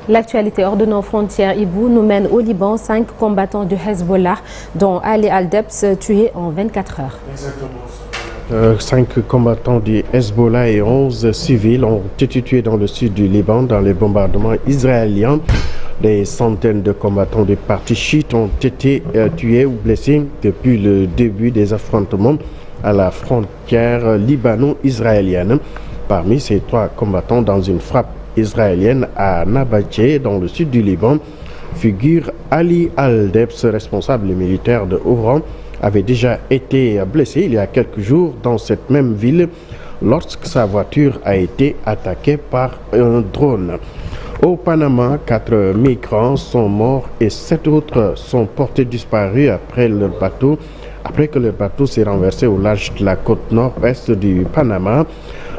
L'actualité hors de nos frontières, Ibou, nous mène au Liban 5 combattants du Hezbollah, dont Ali Al-Debs, tués en 24 heures. Exactement. 5 combattants du Hezbollah et 11 civils ont été tués dans le sud du Liban dans les bombardements israéliens. Des centaines de combattants du parti chiite ont été tués ou blessés depuis le début des affrontements à la frontière libano-israélienne. Parmi ces 3 combattants, dans une frappe israélienne à Nabatché, dans le sud du Liban, figure Ali Al-Debs, responsable militaire de haut rang, avait déjà été blessé il y a quelques jours dans cette même ville lorsque sa voiture a été attaquée par un drone. Au Panama, 4 migrants sont morts et 7 autres sont portés disparus après que leur bateau s'est renversé au large de la côte nord-ouest du Panama.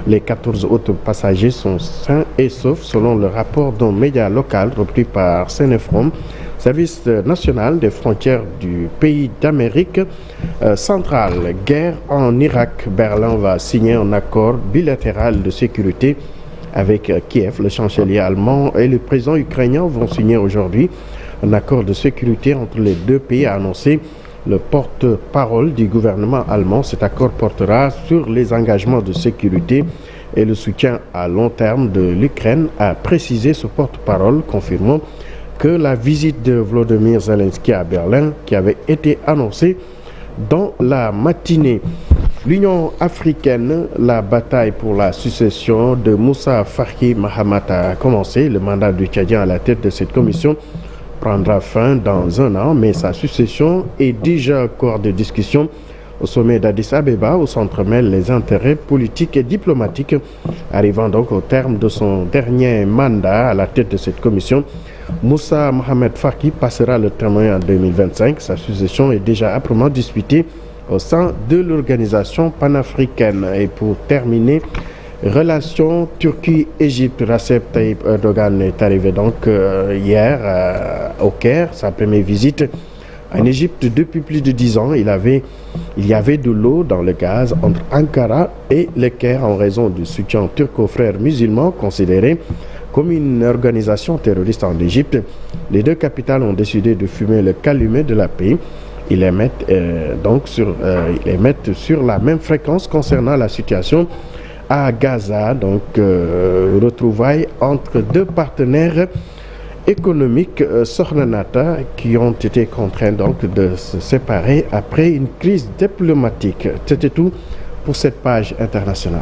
Les 14 autres passagers sont sains et saufs selon le rapport d'un média local repris par Sénéfrom, service national des frontières du pays d'Amérique centrale. Guerre en Irak, Berlin va signer un accord bilatéral de sécurité avec Kiev. Le chancelier allemand et le président ukrainien vont signer aujourd'hui un accord de sécurité entre les deux pays, a annoncé le porte-parole du gouvernement allemand. Cet accord portera sur les engagements de sécurité et le soutien à long terme de l'Ukraine, a précisé ce porte-parole, confirmant que la visite de Volodymyr Zelensky à Berlin, qui avait été annoncée dans la matinée. L'Union africaine, la bataille pour la succession de Moussa Faki Mahamat a commencé. Le mandat du Tchadien à la tête de cette commission prendra fin dans un an, mais sa succession est déjà au cours de discussion au sommet d'Addis Abeba, où s'entremêlent les intérêts politiques et diplomatiques. Arrivant donc au terme de son dernier mandat à la tête de cette commission, Moussa Mohamed Faki passera le témoin en 2025. Sa succession est déjà âprement disputée au sein de l'organisation panafricaine. Et pour terminer, relation Turquie-Égypte. Recep Tayyip Erdogan est arrivé donc hier au Caire, sa première visite en Égypte depuis plus de 10 ans. Il y avait de l'eau dans le gaz entre Ankara et le Caire en raison du soutien turc aux frères musulmans considérés comme une organisation terroriste en Égypte. Les deux capitales ont décidé de fumer le calumet de la paix. Ils les mettent sur la même fréquence concernant la situation à Gaza, donc retrouvailles entre deux partenaires économiques Sornanata qui ont été contraints donc de se séparer après une crise diplomatique. C'était tout pour cette page internationale.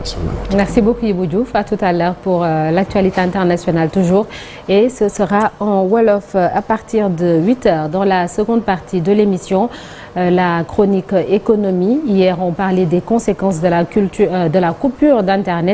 Merci beaucoup Ibou Diouf. À tout à l'heure pour l'actualité internationale toujours. Et ce sera en Wolof à partir de 8h dans la seconde partie de l'émission. La chronique économie. Hier, on parlait des conséquences de la coupure d'Internet.